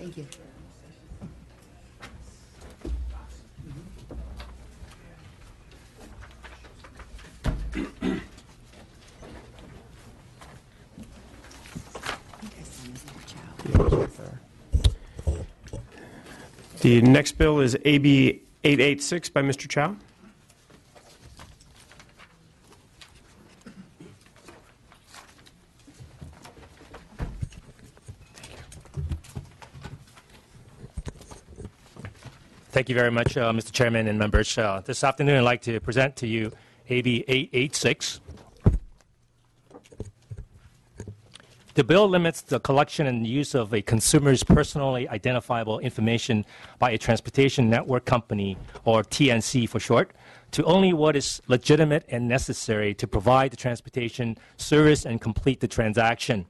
Thank you. The next bill is AB 886 by Mr. Chow. Thank you very much, Mr. Chairman and members. This afternoon, I'd like to present to you AB 886. The bill limits the collection and use of a consumer's personally identifiable information by a transportation network company, or TNC for short, to only what is legitimate and necessary to provide the transportation service and complete the transaction.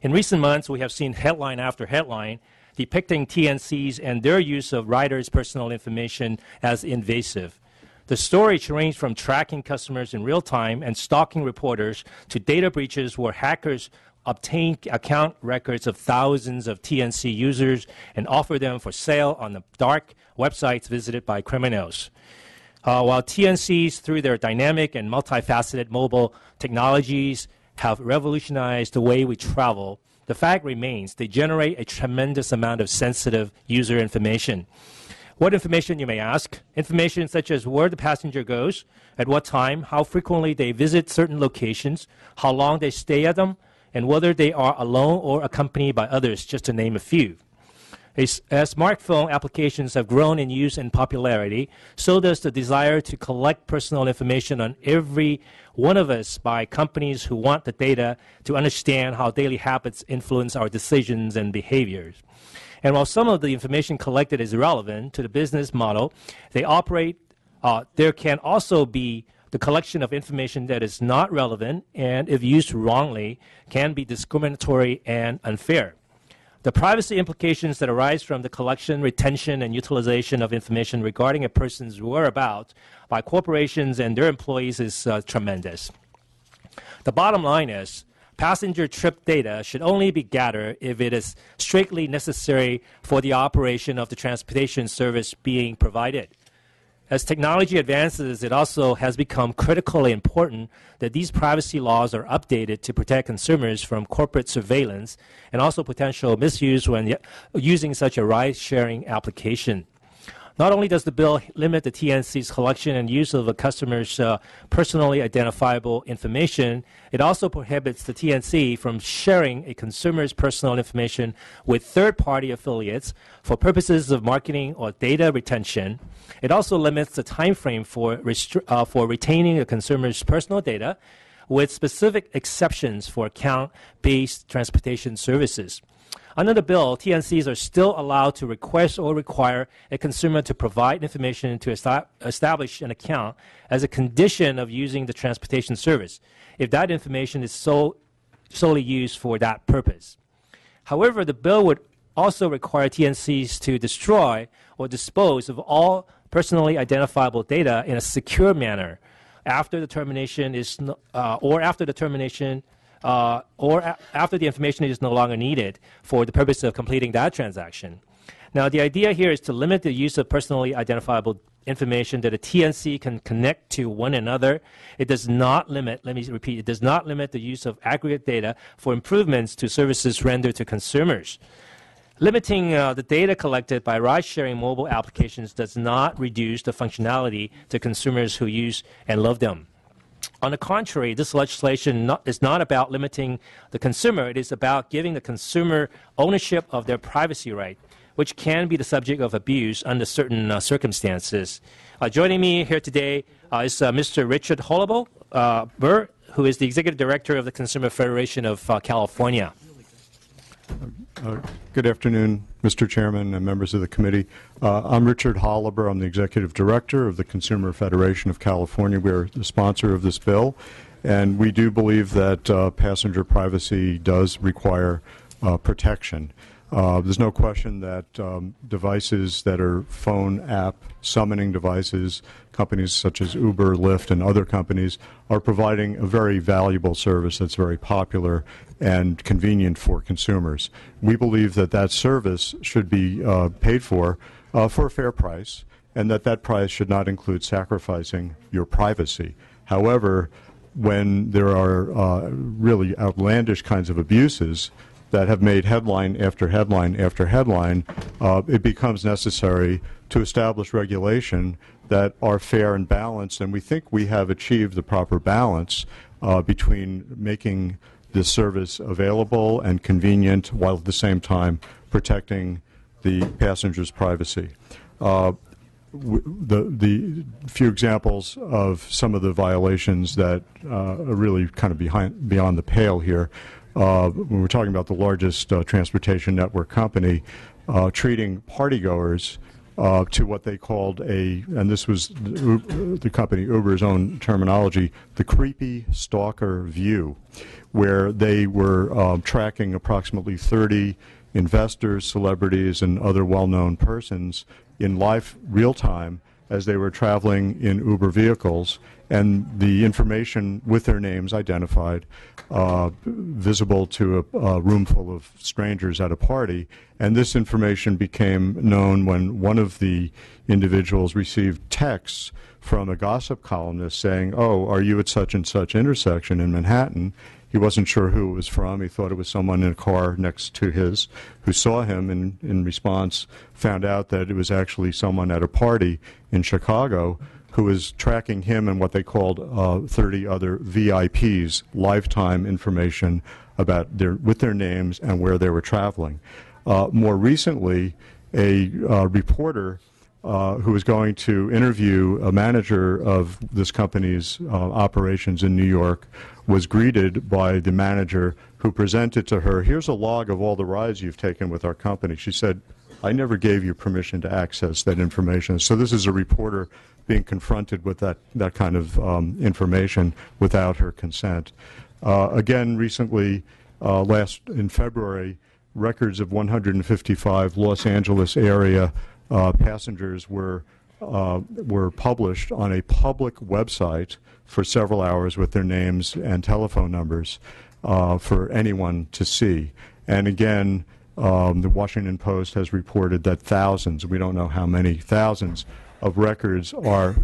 In recent months, we have seen headline after headline depicting TNCs and their use of riders' personal information as invasive. The stories range from tracking customers in real time and stalking reporters to data breaches where hackers obtain account records of thousands of TNC users and offer them for sale on the dark websites visited by criminals. While TNCs, through their dynamic and multifaceted mobile technologies, have revolutionized the way we travel, the fact remains they generate a tremendous amount of sensitive user information. What information, you may ask? Information such as where the passenger goes, at what time, how frequently they visit certain locations, how long they stay at them, and whether they are alone or accompanied by others, just to name a few. As smartphone applications have grown in use and popularity, so does the desire to collect personal information on every one of us by companies who want the data to understand how daily habits influence our decisions and behaviors. And while some of the information collected is relevant to the business model they operate, there can also be the collection of information that is not relevant and, if used wrongly, can be discriminatory and unfair. The privacy implications that arise from the collection, retention, and utilization of information regarding a person's whereabouts by corporations and their employees is tremendous. The bottom line is, passenger trip data should only be gathered if it is strictly necessary for the operation of the transportation service being provided. As technology advances, it also has become critically important that these privacy laws are updated to protect consumers from corporate surveillance and also potential misuse when using such a ride-sharing application. Not only does the bill limit the TNC's collection and use of a customer's personally identifiable information, it also prohibits the TNC from sharing a consumer's personal information with third-party affiliates for purposes of marketing or data retention. It also limits the time frame for retaining a consumer's personal data, with specific exceptions for account-based transportation services. Under the bill, TNCs are still allowed to request or require a consumer to provide information to establish an account as a condition of using the transportation service, if that information is solely used for that purpose. However, the bill would also require TNCs to destroy or dispose of all personally identifiable data in a secure manner after the termination is after the information is no longer needed for the purpose of completing that transaction. Now, the idea here is to limit the use of personally identifiable information that a TNC can connect to one another. It does not limit, let me repeat, it does not limit the use of aggregate data for improvements to services rendered to consumers. Limiting the data collected by ride-sharing mobile applications does not reduce the functionality to consumers who use and love them. On the contrary, this legislation is not about limiting the consumer. It is about giving the consumer ownership of their privacy right, which can be the subject of abuse under certain circumstances. Joining me here today is Mr. Richard Hollable Burr, who is the Executive Director of the Consumer Federation of California. Good afternoon, Mr. Chairman and members of the committee. I'm Richard Hollaber. I'm the Executive Director of the Consumer Federation of California. We are the sponsor of this bill, and we do believe that passenger privacy does require protection. There's no question that devices that are phone app summoning devices, companies such as Uber, Lyft, and other companies are providing a very valuable service that's very popular and convenient for consumers. We believe that that service should be paid for a fair price, and that price should not include sacrificing your privacy. However, when there are really outlandish kinds of abuses that have made headline after headline after headline, it becomes necessary to establish regulation that are fair and balanced, and we think we have achieved the proper balance between making this service available and convenient while at the same time protecting the passenger's privacy. The few examples of some of the violations that are really kind of beyond the pale here, when we're talking about the largest transportation network company, treating partygoers to what they called and this was the company Uber's own terminology, the creepy stalker view, where they were tracking approximately 30 investors, celebrities, and other well-known persons in live real time as they were traveling in Uber vehicles, and the information with their names identified, visible to a room full of strangers at a party. And this information became known when one of the individuals received texts from a gossip columnist saying, "Oh, are you at such and such intersection in Manhattan?" He wasn't sure who it was from. He thought it was someone in a car next to his who saw him, and in response found out that it was actually someone at a party in Chicago who was tracking him and what they called 30 other VIPs, lifetime information about with their names and where they were traveling. More recently, a reporter who was going to interview a manager of this company's operations in New York was greeted by the manager, who presented to her, "Here's a log of all the rides you've taken with our company." She said, "I never gave you permission to access that information." So this is a reporter being confronted with that kind of information without her consent. Again, recently, in February, records of 155 Los Angeles area passengers were published on a public website for several hours with their names and telephone numbers for anyone to see. And again, the Washington Post has reported that thousands, we don't know how many, thousands of records are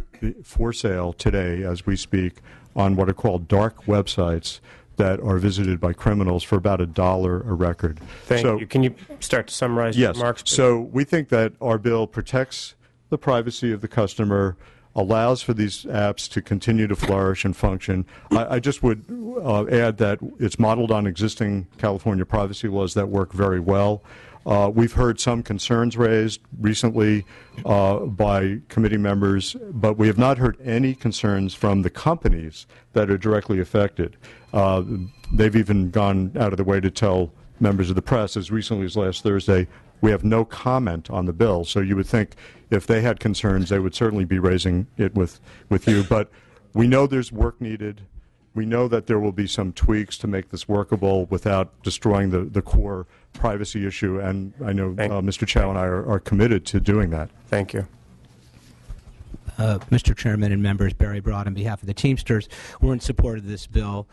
for sale today as we speak on what are called dark websites that are visited by criminals for about $1 a record. Thank you. Can you start to summarize your remarks? Yes. So we think that our bill protects the privacy of the customer, allows for these apps to continue to flourish and function. I just would add that it's modeled on existing California privacy laws that work very well. We've heard some concerns raised recently by committee members, but we have not heard any concerns from the companies that are directly affected. They've even gone out of their way to tell members of the press as recently as last Thursday, we have no comment on the bill. So you would think if they had concerns, they would certainly be raising it with you. But we know there's work needed. We know that there will be some tweaks to make this workable without destroying the core privacy issue, and I know Mr. Chow and I are committed to doing that. Thank you. Mr. Chairman and members, Barry Broad on behalf of the Teamsters, we're in support of this bill.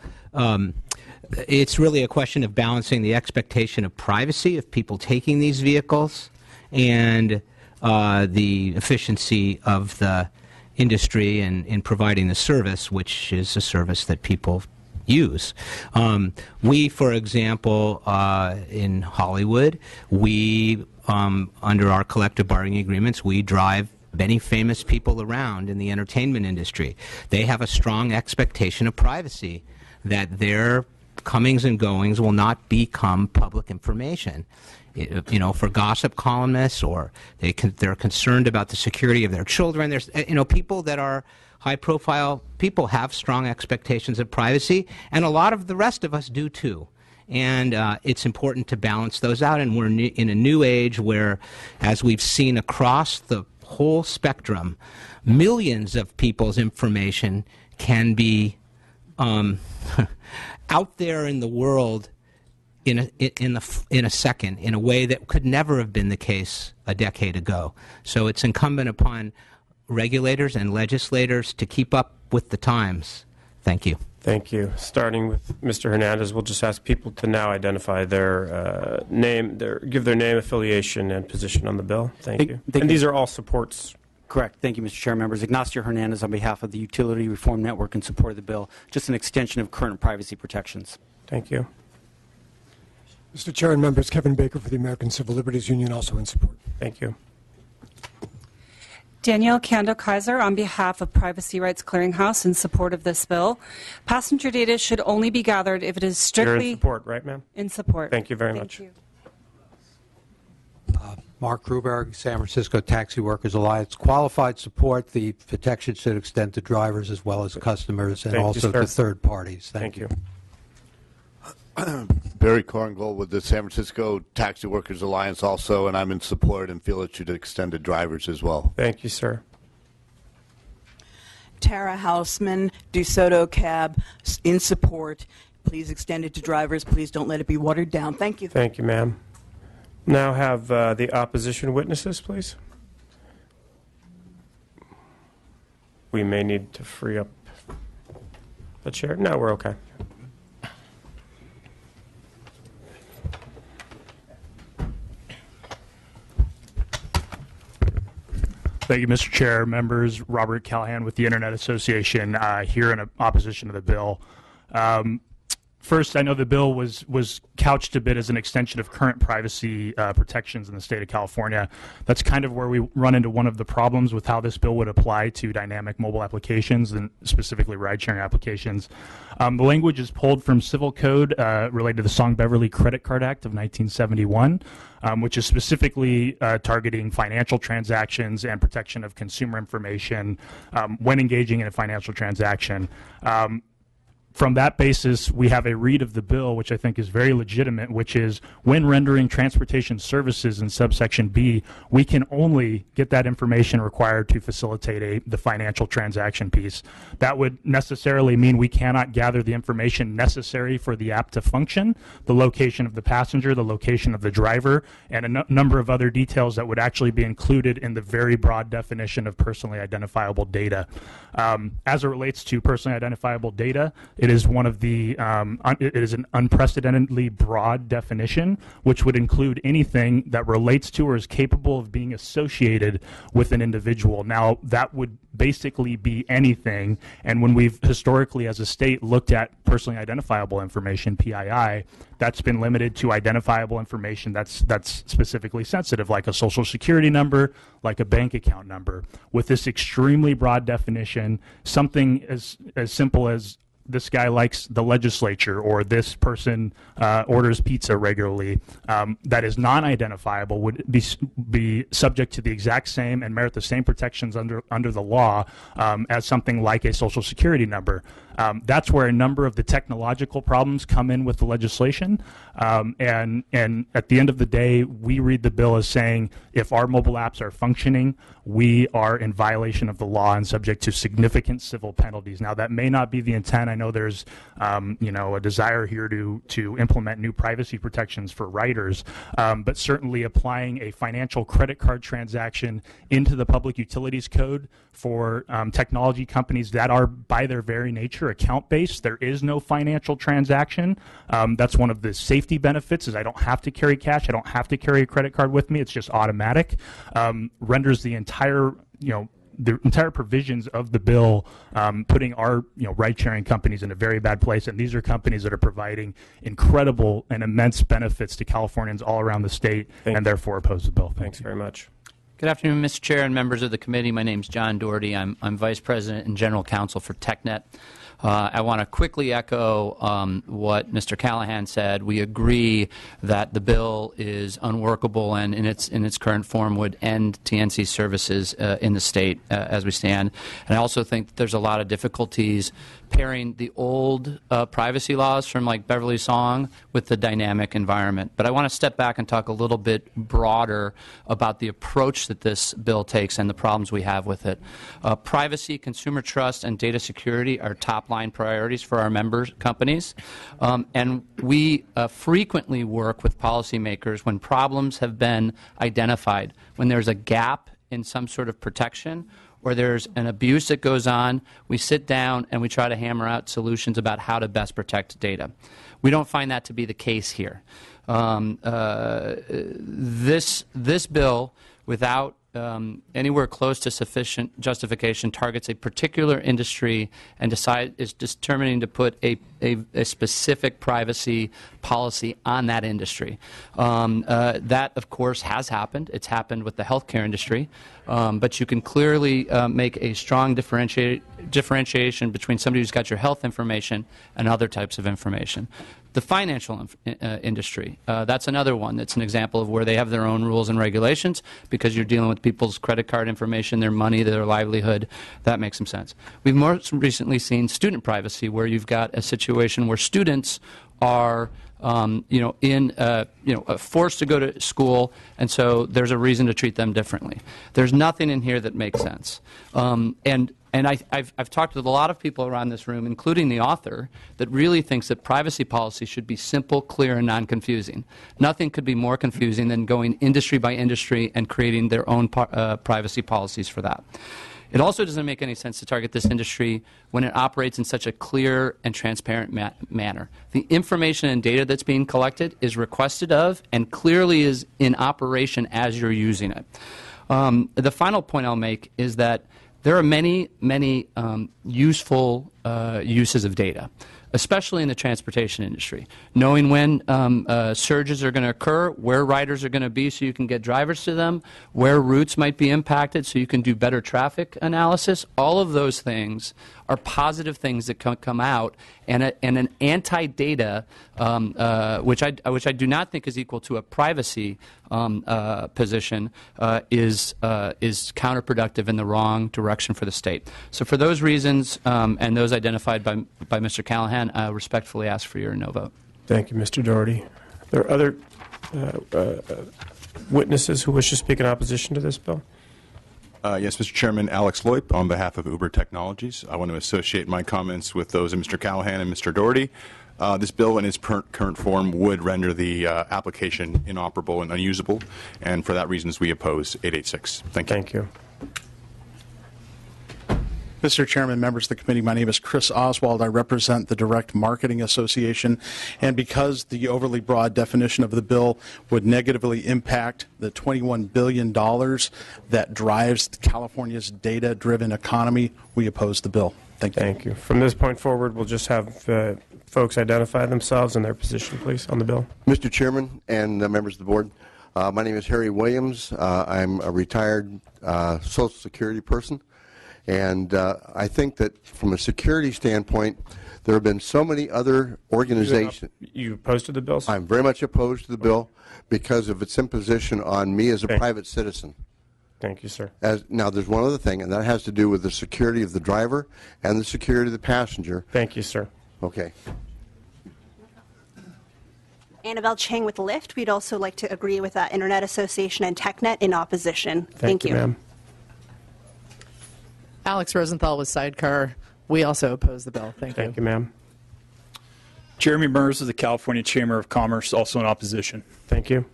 It's really a question of balancing the expectation of privacy of people taking these vehicles and the efficiency of the industry in providing the service, which is a service that people use. We, for example, in Hollywood, we, under our collective bargaining agreements, we drive many famous people around in the entertainment industry. They have a strong expectation of privacy, that their comings and goings will not become public information. For gossip columnists, or they're concerned about the security of their children. There's, people that are high-profile people have strong expectations of privacy, and a lot of the rest of us do too. And it's important to balance those out, and we're in a new age where, as we've seen across the whole spectrum, millions of people's information can be out there in the world in a second, in a way that could never have been the case a decade ago. So it's incumbent upon regulators and legislators to keep up with the times. Thank you. Thank you. Starting with Mr. Hernandez, we'll just ask people to now identify their give their name, affiliation, and position on the bill. Thank you. Thank And you. these are all supports. Correct. Thank you, Mr. Chair. Members, Ignacio Hernandez on behalf of the Utility Reform Network in support of the bill. Just an extension of current privacy protections. Thank you. Mr. Chair and members, Kevin Baker for the American Civil Liberties Union, also in support. Thank you. Danielle Kando-Kaiser on behalf of Privacy Rights Clearinghouse in support of this bill. Passenger data should only be gathered if it is You're strictly in support, right, ma'am? in support. Thank you very much. You. Mark Gruberg, San Francisco Taxi Workers Alliance. Qualified support. The protection should extend to drivers as well as customers and Thank you, also sir. to third parties. Thank you. Barry Korngold with the San Francisco Taxi Workers Alliance also, and I'm in support and feel it should extend to drivers as well. Thank you, sir. Tara Hausman, DeSoto Cab, in support. Please extend it to drivers. Please don't let it be watered down. Thank you. Thank you, ma'am. Now have the opposition witnesses, please. We may need to free up the chair. No, we're okay. Thank you, Mr. Chair. Members, Robert Callahan with the Internet Association here in opposition to the bill. First, I know the bill was couched a bit as an extension of current privacy protections in the state of California. That's kind of where we run into one of the problems with how this bill would apply to dynamic mobile applications and specifically ride-sharing applications. The language is pulled from civil code related to the Song-Beverly Credit Card Act of 1971, which is specifically targeting financial transactions and protection of consumer information when engaging in a financial transaction. From that basis, we have a read of the bill, which I think is very legitimate, which is when rendering transportation services in subsection B, we can only get that information required to facilitate the financial transaction piece. That would necessarily mean we cannot gather the information necessary for the app to function, the location of the passenger, the location of the driver, and a number of other details that would actually be included in the very broad definition of personally identifiable data. As it relates to personally identifiable data, it is one of the it is an unprecedentedly broad definition, which would include anything that relates to or is capable of being associated with an individual. Now, that would basically be anything, and when we've historically as a state looked at personally identifiable information, PII, that's been limited to identifiable information that's specifically sensitive, like a social security number, like a bank account number. With this extremely broad definition, something as simple as this guy likes the legislature or this person orders pizza regularly, that is non-identifiable would be subject to the exact same and merit the same protections under the law as something like a social security number. That's where a number of the technological problems come in with the legislation. And at the end of the day, we read the bill as saying if our mobile apps are functioning, we are in violation of the law and subject to significant civil penalties. Now, that may not be the intent. I know there's a desire here to implement new privacy protections for riders, but certainly applying a financial credit card transaction into the Public Utilities Code for technology companies that are by their very nature account-based. There is no financial transaction. That's one of the safety benefits is I don't have to carry cash. I don't have to carry a credit card with me. It's just automatic. Renders the entire provisions of the bill putting our ride-sharing companies in a very bad place, and these are companies that are providing incredible and immense benefits to Californians all around the state, and therefore oppose the bill. Thanks very much. Good afternoon, Mr. Chair and members of the committee. My name is John Doherty. I'm Vice President and General Counsel for TechNet. I want to quickly echo what Mr. Callahan said. We agree that the bill is unworkable and in its current form would end TNC services in the state as we stand. And I also think that there's a lot of difficulties pairing the old privacy laws from like Beverly Song with the dynamic environment. But I want to step back and talk a little bit broader about the approach that this bill takes and the problems we have with it. Privacy, consumer trust, and data security are top-line priorities for our member companies. And we frequently work with policymakers when problems have been identified, when there's a gap in some sort of protection, or there's an abuse that goes on, we sit down and we try to hammer out solutions about how to best protect data. We don't find that to be the case here. This bill, without anywhere close to sufficient justification, targets a particular industry and is determining to put a specific privacy policy on that industry. That, of course, has happened. It's happened with the healthcare industry. But you can clearly make a strong differentiation between somebody who's got your health information and other types of information. The financial industry, that's another one that's an example of where they have their own rules and regulations because you're dealing with people's credit card information, their money, their livelihood. That makes some sense. We've more recently seen student privacy, where you've got a situation where students are forced to go to school, and so there's a reason to treat them differently. There's nothing in here that makes sense. And I've talked with a lot of people around this room, including the author, that really thinks that privacy policy should be simple, clear, and non-confusing. Nothing could be more confusing than going industry by industry and creating their own privacy policies for that. It also doesn't make any sense to target this industry when it operates in such a clear and transparent manner. The information and data that's being collected is requested of and clearly is in operation as you're using it. The final point I'll make is that there are many useful uses of data, especially in the transportation industry. Knowing when surges are going to occur, where riders are going to be so you can get drivers to them, where routes might be impacted so you can do better traffic analysis, all of those things are positive things that come out, and an anti-data, which I do not think is equal to a privacy position, is counterproductive in the wrong direction for the state. So for those reasons and those identified by Mr. Callahan, I respectfully ask for your no vote. Thank you, Mr. Doherty. There are other witnesses who wish to speak in opposition to this bill? Yes, Mr. Chairman, Alex Loip on behalf of Uber Technologies. I want to associate my comments with those of Mr. Callahan and Mr. Doherty. This bill in its current form would render the application inoperable and unusable, and for that reasons we oppose 886. Thank you. Thank you. Mr. Chairman, members of the committee, my name is Chris Oswald. I represent the Direct Marketing Association, and because the overly broad definition of the bill would negatively impact the $21 billion that drives California's data-driven economy, we oppose the bill. Thank you. Thank you. From this point forward, we'll just have folks identify themselves and their position, please, on the bill. Mr. Chairman and members of the board, my name is Harry Williams. I'm a retired Social Security person. And I think that from a security standpoint, there have been so many other organizations. You opposed to the bill, sir? I'm very much opposed to the bill because of its imposition on me as a private citizen. Thank you, sir. Now, there's one other thing, and that has to do with the security of the driver and the security of the passenger. Thank you, sir. Okay. Annabelle Chang with Lyft. We'd also like to agree with Internet Association and TechNet in opposition. Thank you, ma'am. Alex Rosenthal with Sidecar. We also oppose the bill. Thank you. Thank you, ma'am. Jeremy Mers of the California Chamber of Commerce, also in opposition. Thank you.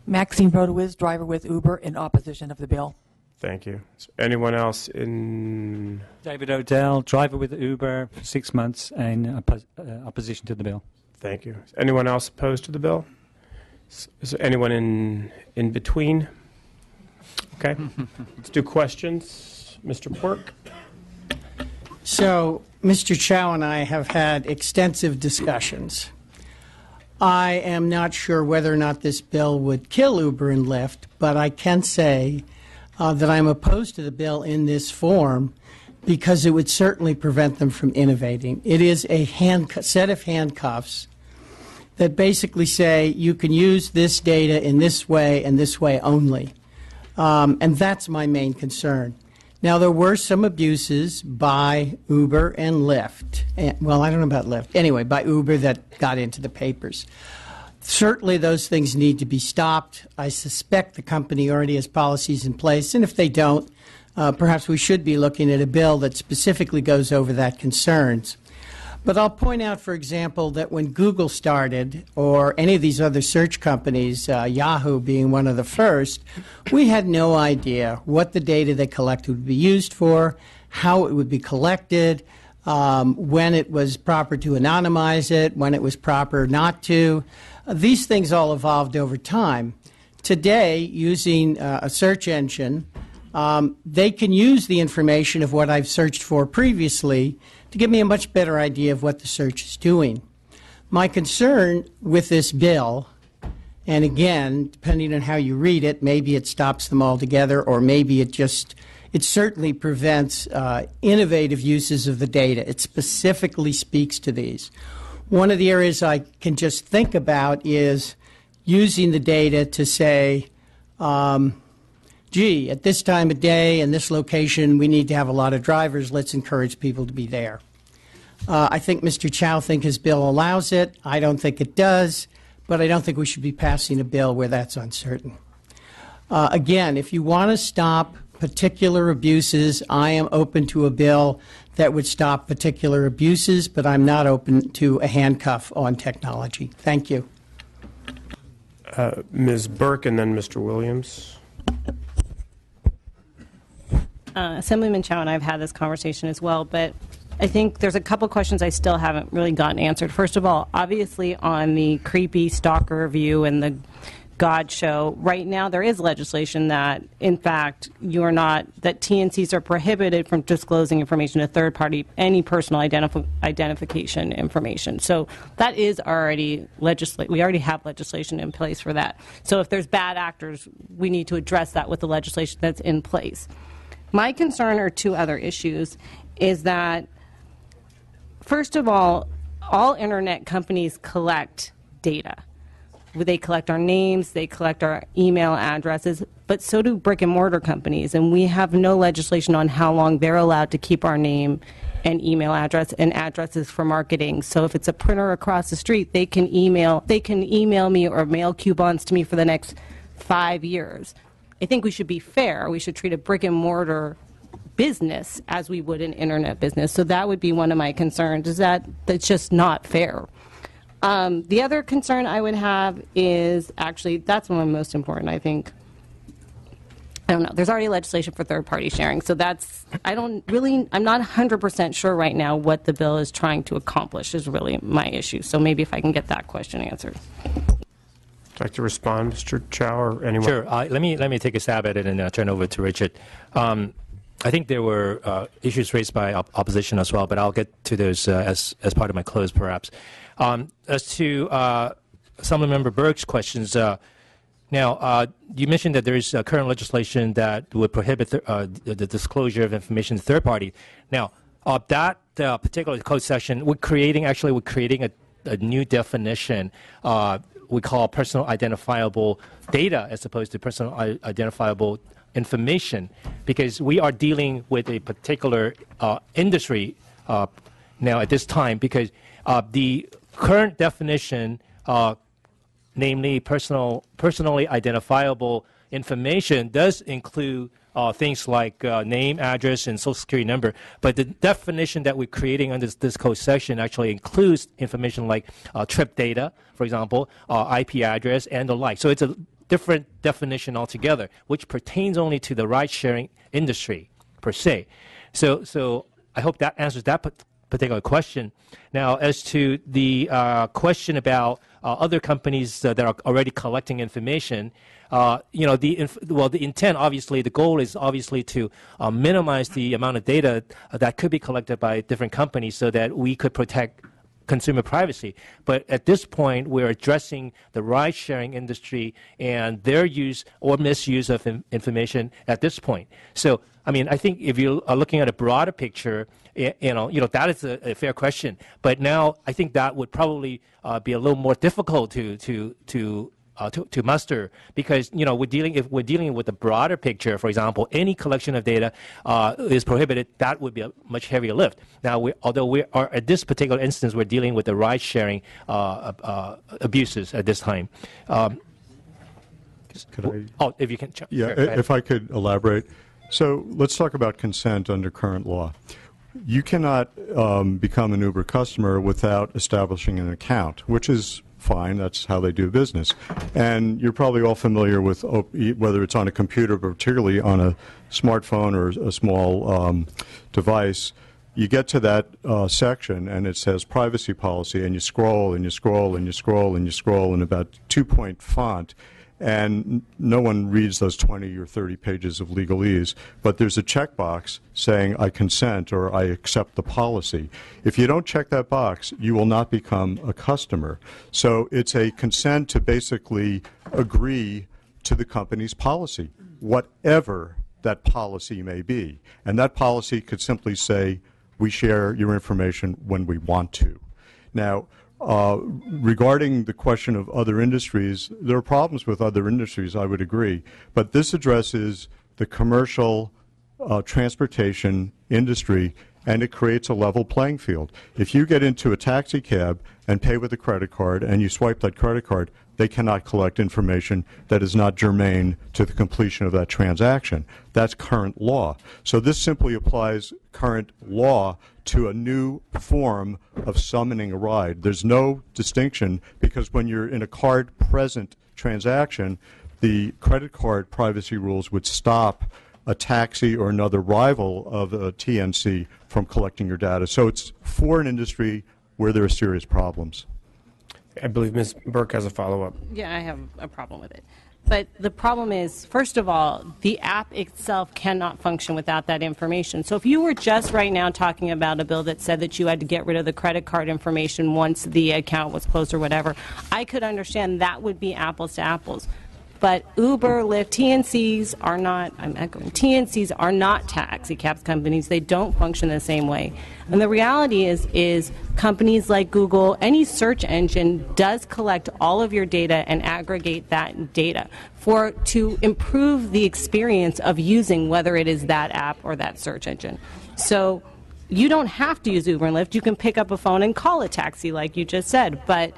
Maxine Brodewiz, driver with Uber, in opposition of the bill. Thank you. Is anyone else in? David O'Dell, driver with Uber, 6 months, in opposition to the bill. Thank you. Is anyone else opposed to the bill? Is there anyone in between? Okay. Let's do questions. Mr. Pork. So, Mr. Chow and I have had extensive discussions. I am not sure whether or not this bill would kill Uber and Lyft, but I can say that I'm opposed to the bill in this form because it would certainly prevent them from innovating. It is a set of handcuffs that basically say you can use this data in this way and this way only. And that's my main concern. Now, there were some abuses by Uber and Lyft. Well, I don't know about Lyft. Anyway, by Uber that got into the papers. Certainly, those things need to be stopped. I suspect the company already has policies in place. And if they don't, perhaps we should be looking at a bill that specifically goes over that concerns. But I'll point out, for example, that when Google started, or any of these other search companies, Yahoo being one of the first, we had no idea what the data they collected would be used for, how it would be collected, when it was proper to anonymize it, when it was proper not to. These things all evolved over time. Today, using a search engine, they can use the information of what I've searched for previously to give me a much better idea of what the search is doing. My concern with this bill, and again, depending on how you read it, maybe it stops them altogether, or maybe it certainly prevents innovative uses of the data. It specifically speaks to these. One of the areas I can just think about is using the data to say, gee, at this time of day and this location, we need to have a lot of drivers. Let's encourage people to be there. I think Mr. Chow thinks his bill allows it. I don't think it does, but I don't think we should be passing a bill where that's uncertain. Again, if you want to stop particular abuses, I am open to a bill that would stop particular abuses, but I'm not open to a handcuff on technology. Thank you. Ms. Burke and then Mr. Williams. Assemblyman Chow and I have had this conversation as well, but I think there's a couple questions I still haven't really gotten answered. First of all, obviously on the creepy stalker review and the God show, right now there is legislation that, in fact, that TNCs are prohibited from disclosing information to third party, any personal identification information. So that is already we already have legislation in place for that. So if there's bad actors, we need to address that with the legislation that's in place. My concern are two other issues, is that, first of all internet companies collect data. They collect our names, they collect our email addresses, but so do brick and mortar companies, and we have no legislation on how long they're allowed to keep our name and email address and addresses for marketing. So if it's a printer across the street, they can email me or mail coupons to me for the next 5 years. I think we should be fair. We should treat a brick and mortar business as we would an internet business. So that would be one of my concerns, is that that's just not fair. The other concern I would have is, actually, that's one of the most important, I think. I don't know. There's already legislation for third-party sharing, so I'm not 100% sure right now what the bill is trying to accomplish is really my issue. So maybe if I can get that question answered. Would you like to respond, Mr. Chow, or anyone? Sure. Let me take a stab at it and turn over to Richard. I think there were issues raised by opposition as well, but I'll get to those as part of my close, perhaps. As to Assemblymember Burke's questions, now you mentioned that there is current legislation that would prohibit the disclosure of information to third party. Now, that particular code section, we're creating a new definition. We call personal identifiable data as opposed to personal identifiable information, because we are dealing with a particular industry now at this time, because the current definition, namely personally identifiable information, does include things like name, address, and social security number. But the definition that we're creating under this code section actually includes information like trip data, for example, IP address, and the like. So it's a different definition altogether, which pertains only to the ride-sharing industry per se. So I hope that answers that particular question. Now, as to the question about other companies that are already collecting information, the intent, obviously, the goal is obviously to minimize the amount of data that could be collected by different companies so that we could protect consumer privacy. But at this point, we're addressing the ride-sharing industry and their use or misuse of information at this point. So, I mean, I think if you are looking at a broader picture, that is a fair question. But now I think that would probably be a little more difficult to muster, because if we're dealing with a broader picture, for example, any collection of data is prohibited, that would be a much heavier lift. Now, although we are at this particular instance, we're dealing with the ride-sharing abuses at this time. If you can, yeah, sure, if I could elaborate. So let's talk about consent under current law. you cannot become an Uber customer without establishing an account, which is fine. That's how they do business. And you're probably all familiar with whether it's on a computer, but particularly on a smartphone or a small device. You get to that section and it says privacy policy, and you scroll and you scroll and you scroll and you scroll in about 2-point font, and no one reads those 20 or 30 pages of legalese, but there's a checkbox saying I consent or I accept the policy. If you don't check that box, you will not become a customer. So it's a consent to basically agree to the company's policy, whatever that policy may be. And that policy could simply say, we share your information when we want to. Now, regarding the question of other industries, there are problems with other industries, I would agree, but this addresses the commercial transportation industry, and it creates a level playing field. If you get into a taxi cab and pay with a credit card and you swipe that credit card, they cannot collect information that is not germane to the completion of that transaction. That's current law. So this simply applies current law to a new form of summoning a ride. There's no distinction, because when you're in a card-present transaction, the credit card privacy rules would stop a taxi or another rival of a TNC from collecting your data. So it's for an industry where there are serious problems. I believe Ms. Burke has a follow-up. Yeah, I have a problem with it. But the problem is, first of all, the app itself cannot function without that information. So if you were just right now talking about a bill that said that you had to get rid of the credit card information once the account was closed or whatever, I could understand that would be apples to apples. But Uber, Lyft, TNCs are not, I'm echoing, TNCs are not taxi cab companies. They don't function the same way. And the reality is companies like Google, any search engine does collect all of your data and aggregate that data to improve the experience of using, whether it is that app or that search engine. So you don't have to use Uber and Lyft. You can pick up a phone and call a taxi like you just said. But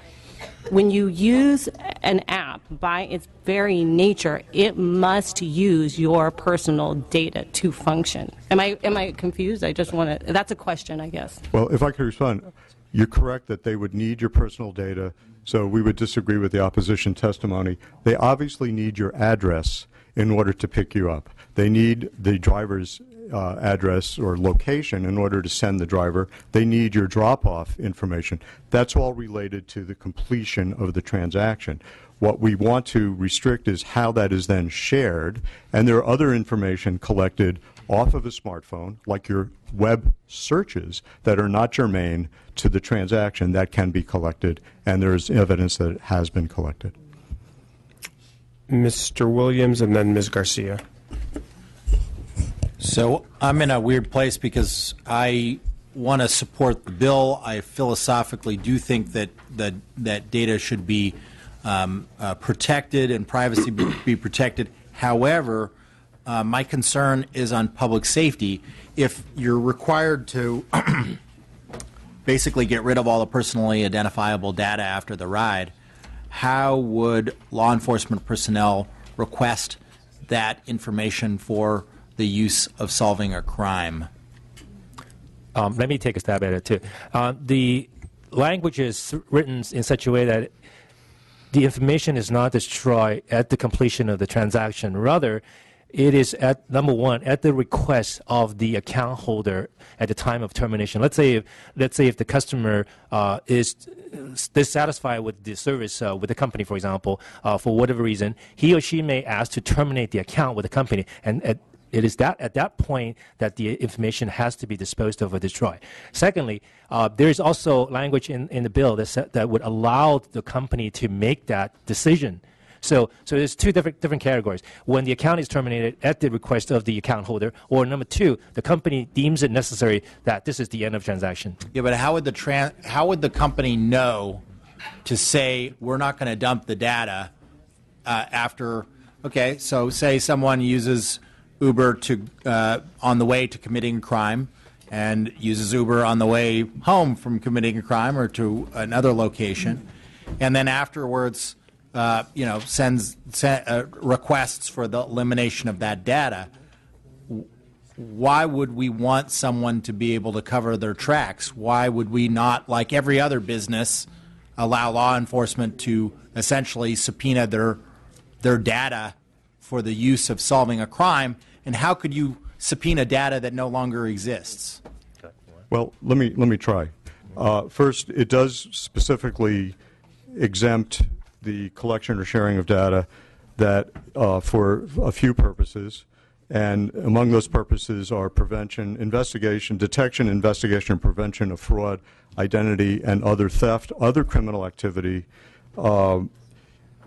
when you use an app, by its very nature, it must use your personal data to function. Am I confused? I just want to, that's a question, I guess. Well, if I could respond, you're correct that they would need your personal data, so we would disagree with the opposition testimony. They obviously need your address in order to pick you up. They need the driver's address or location in order to send the driver. They need your drop-off information. That's all related to the completion of the transaction. What we want to restrict is how that is then shared, and there are other information collected off of a smartphone, like your web searches, that are not germane to the transaction that can be collected, and there's evidence that it has been collected. Mr. Williams and then Ms. Garcia. So I'm in a weird place because I want to support the bill. I philosophically do think that that data should be protected and privacy be protected. However, my concern is on public safety. If you're required to basically get rid of all the personally identifiable data after the ride, how would law enforcement personnel request that information for the use of solving a crime? Let me take a stab at it, too. The language is written in such a way that the information is not destroyed at the completion of the transaction. Rather, it is at, number one, at the request of the account holder at the time of termination. Let's say if the customer is dissatisfied with the service with the company, for example, for whatever reason, he or she may ask to terminate the account with the company, and it is at that point that the information has to be disposed of or destroyed. Secondly, there is also language in the bill that would allow the company to make that decision. So there's two different categories. When the account is terminated at the request of the account holder, or number two, the company deems it necessary that this is the end of transaction. Yeah, but how would the company know to say we're not going to dump the data after? Okay, so say someone uses Uber to on the way to committing a crime, and uses Uber on the way home from committing a crime or to another location, and then afterwards, sends requests for the elimination of that data. why would we want someone to be able to cover their tracks? Why would we not, like every other business, allow law enforcement to essentially subpoena their data for the use of solving a crime? And how could you subpoena data that no longer exists? Well, let me try. First, it does specifically exempt the collection or sharing of data that for a few purposes, and among those purposes are prevention, investigation, detection, investigation, and prevention of fraud, identity, and other theft, other criminal activity.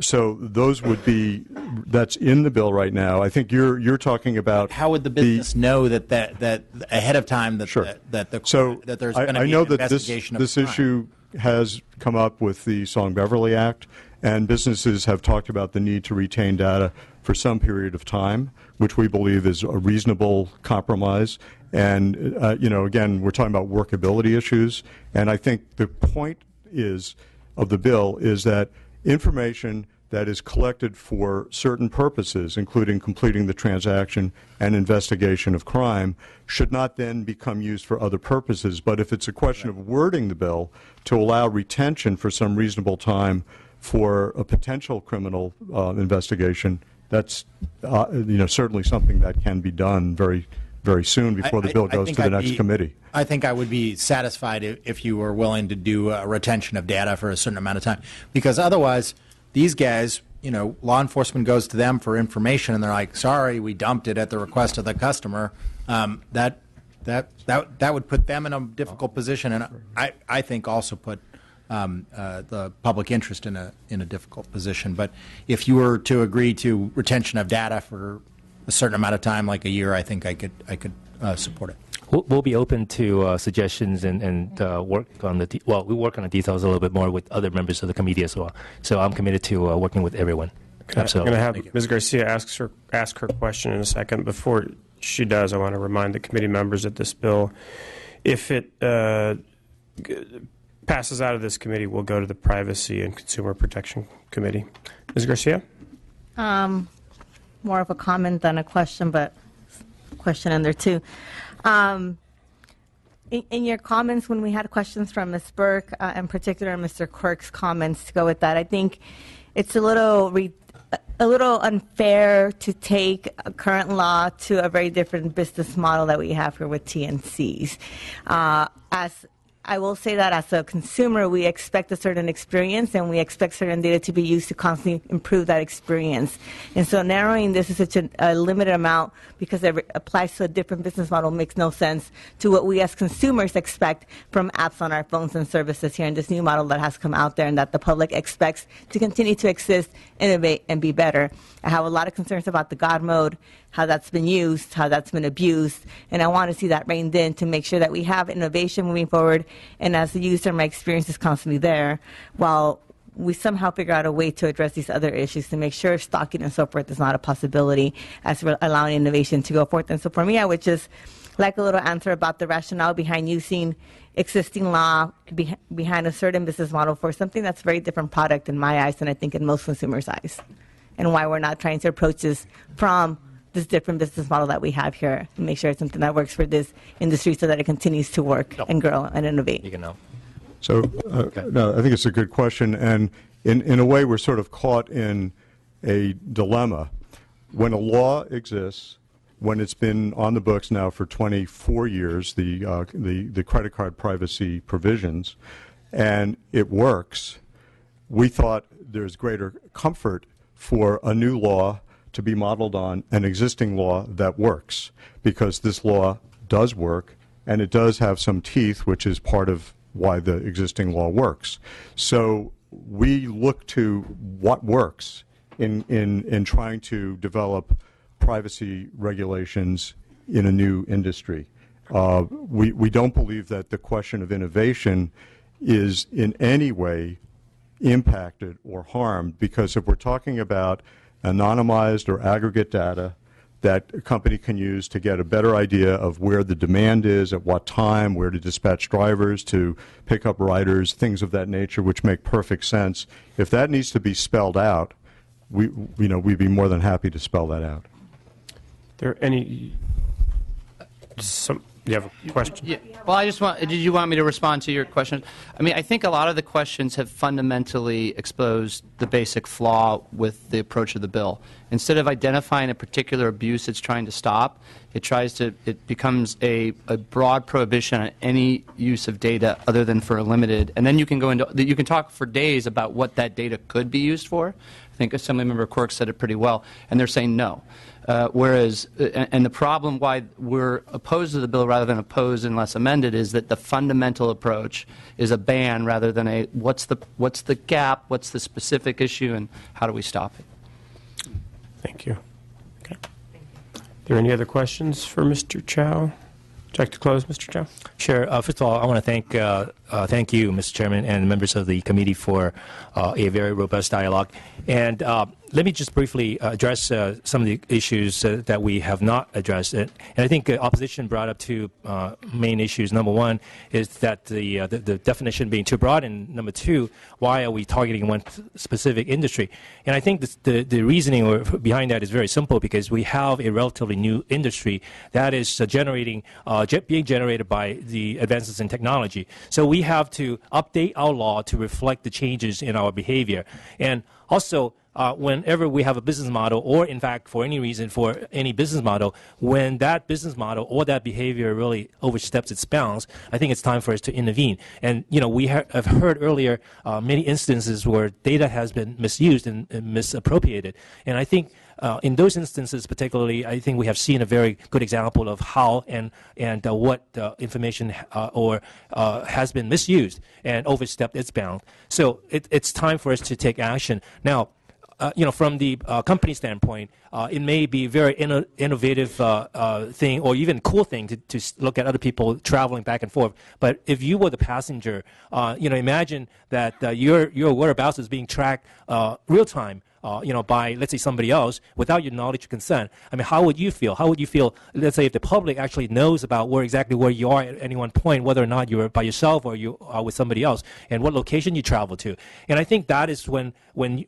So those would be, that's in the bill right now. I think you're talking about how would the business know that ahead of time that sure. that there's I going to be know an that investigation this of crime. issue has come up with the Song-Beverly Act, and businesses have talked about the need to retain data for some period of time, which we believe is a reasonable compromise. And again, we're talking about workability issues, and I think the point of the bill is that information that is collected for certain purposes, including completing the transaction and investigation of crime, should not then become used for other purposes. But if it's a question of wording the bill to allow retention for some reasonable time for a potential criminal investigation, that's certainly something that can be done very, very soon before the bill goes to the next committee. I think I would be satisfied if you were willing to do a retention of data for a certain amount of time, because otherwise these guys, law enforcement goes to them for information and they're like, sorry, we dumped it at the request of the customer. That would put them in a difficult position, and I think also put the public interest in a difficult position. But if you were to agree to retention of data for a certain amount of time, like a year, I think I could support it. We'll be open to suggestions and work on we work on the details a little bit more with other members of the committee as well. So I'm committed to working with everyone. Absolutely. I'm going to have Ms. Garcia ask her question in a second. Before she does, I want to remind the committee members that this bill, if it passes out of this committee, will go to the Privacy and Consumer Protection Committee. Ms. Garcia? More of a comment than a question, but question in there too. In your comments, when we had questions from Ms. Burke, in particular Mr. Quirk's comments to go with that, I think it's a little unfair to take a current law to a very different business model that we have here with TNCs. As I will say that as a consumer, we expect a certain experience and we expect certain data to be used to constantly improve that experience. And so narrowing this to such a limited amount because it applies to a different business model makes no sense to what we as consumers expect from apps on our phones and services here in this new model that has come out there and that the public expects to continue to exist, innovate, and be better. I have a lot of concerns about the God mode, how that's been used, how that's been abused, and I want to see that reined in to make sure that we have innovation moving forward, and as a user, my experience is constantly there, while we somehow figure out a way to address these other issues to make sure stalking and so forth is not a possibility as we're allowing innovation to go forth. And so for me, I would just like a little answer about the rationale behind using existing law behind a certain business model for something that's a very different product in my eyes than I think in most consumers' eyes, and why we're not trying to approach this from this different business model that we have here and make sure it's something that works for this industry so that it continues to work and grow and innovate. You can know. So, no, I think it's a good question, and in a way we're sort of caught in a dilemma. When a law exists, when it's been on the books now for 24 years, the credit card privacy provisions, and it works, we thought there's greater comfort for a new law to be modeled on an existing law that works, because this law does work, and it does have some teeth, which is part of why the existing law works. So we look to what works in trying to develop privacy regulations in a new industry. We don't believe that the question of innovation is in any way impacted or harmed, because if we're talking about anonymized or aggregate data that a company can use to get a better idea of where the demand is, at what time, where to dispatch drivers, to pick up riders, things of that nature, which make perfect sense. If that needs to be spelled out, we'd be more than happy to spell that out. There any? You have a question? Yeah. Well, did you want me to respond to your question? I mean, I think a lot of the questions have fundamentally exposed the basic flaw with the approach of the bill. Instead of identifying a particular abuse it's trying to stop, it becomes a broad prohibition on any use of data other than for a limited, and then you can talk for days about what that data could be used for. I think Assemblymember Quirk said it pretty well, and they're saying no. And the problem why we're opposed to the bill rather than opposed unless amended is that the fundamental approach is a ban rather than a what's the gap, what's the specific issue, and how do we stop it? Thank you. Okay. Are there any other questions for Mr. Chow? Would you like to close, Mr. Chow? Sure. First of all, I want to thank you, Mr. Chairman, and members of the committee for a very robust dialogue. And let me just briefly address some of the issues that we have not addressed. And I think opposition brought up two main issues. Number one is that the definition being too broad, and number two, why are we targeting one specific industry? And I think the reasoning behind that is very simple, because we have a relatively new industry that is being generated by the advances in technology. So we have to update our law to reflect the changes in our behavior. And also, whenever we have a business model, or in fact for any reason for any business model, when that business model or that behavior really oversteps its bounds, I think it's time for us to intervene. And we have heard earlier many instances where data has been misused and misappropriated. And I think in those instances particularly, I think we have seen a very good example of how and what information has been misused and overstepped its bounds. So it's time for us to take action. Now, from the company standpoint, it may be a very innovative thing, or even cool thing to look at other people traveling back and forth. But if you were the passenger, imagine that your whereabouts is being tracked real time. By, let's say, somebody else without your knowledge or consent. I mean, how would you feel? How would you feel, let's say, if the public actually knows about exactly where you are at any one point, whether or not you're by yourself or you are with somebody else, and what location you travel to? And I think that is when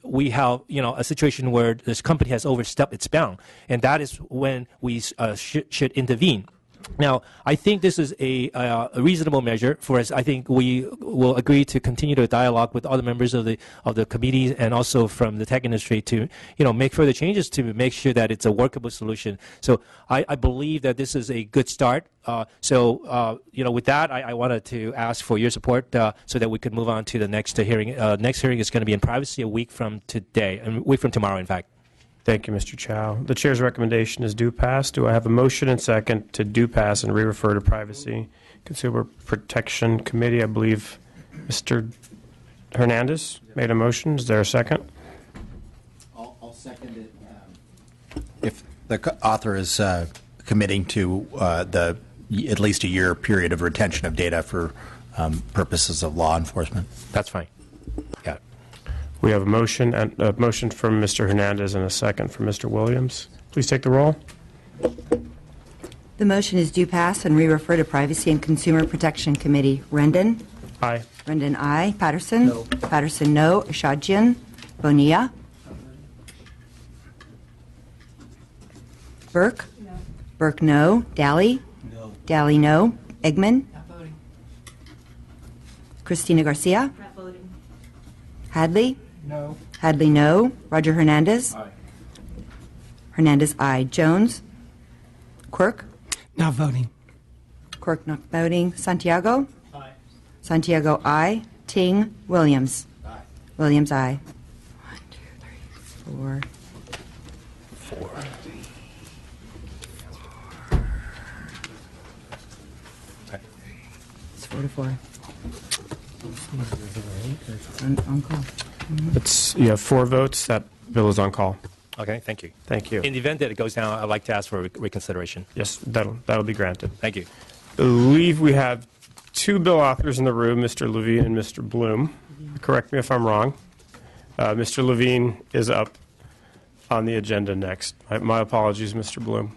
we have, a situation where this company has overstepped its bound, and that is when we should intervene. Now, I think this is a reasonable measure for us. I think we will agree to continue the dialogue with other members of the committee and also from the tech industry to make further changes to make sure that it's a workable solution. So I believe that this is a good start. With that, I wanted to ask for your support so that we could move on to the next hearing. Next hearing is going to be in privacy a week from tomorrow, in fact. Thank you, Mr. Chow. The chair's recommendation is do pass. Do I have a motion and second to do pass and re-refer to Privacy Consumer Protection Committee? I believe Mr. Hernandez made a motion. Is there a second? I'll second it. If the author is committing to at least a year period of retention of data for purposes of law enforcement. That's fine. Yeah. We have a motion from Mr. Hernandez and a second from Mr. Williams. Please take the roll. The motion is do pass and re-refer to Privacy and Consumer Protection Committee. Rendon? Aye. Rendon, aye. Patterson? No. Patterson, no. Ashadjian? Bonilla? Burke? No. Burke, no. Daly? No. Daly, no. Eggman? Not voting. Christina Garcia? Not voting. Hadley? No. Hadley, no. Roger Hernandez? Aye. Hernandez, aye. Jones? Quirk? Not voting. Quirk, not voting. Santiago? Aye. Santiago, aye. Ting? Williams? Aye. Williams, aye. 1, 2, 3, 4. 4. It's 4 to 4. On call. You have 4 votes. That bill is on call. Okay, thank you. Thank you. In the event that it goes down, I'd like to ask for reconsideration. Yes, that'll be granted. Thank you. I believe we have 2 bill authors in the room, Mr. Levine and Mr. Bloom. Correct me if I'm wrong. Mr. Levine is up on the agenda next. My apologies, Mr. Bloom.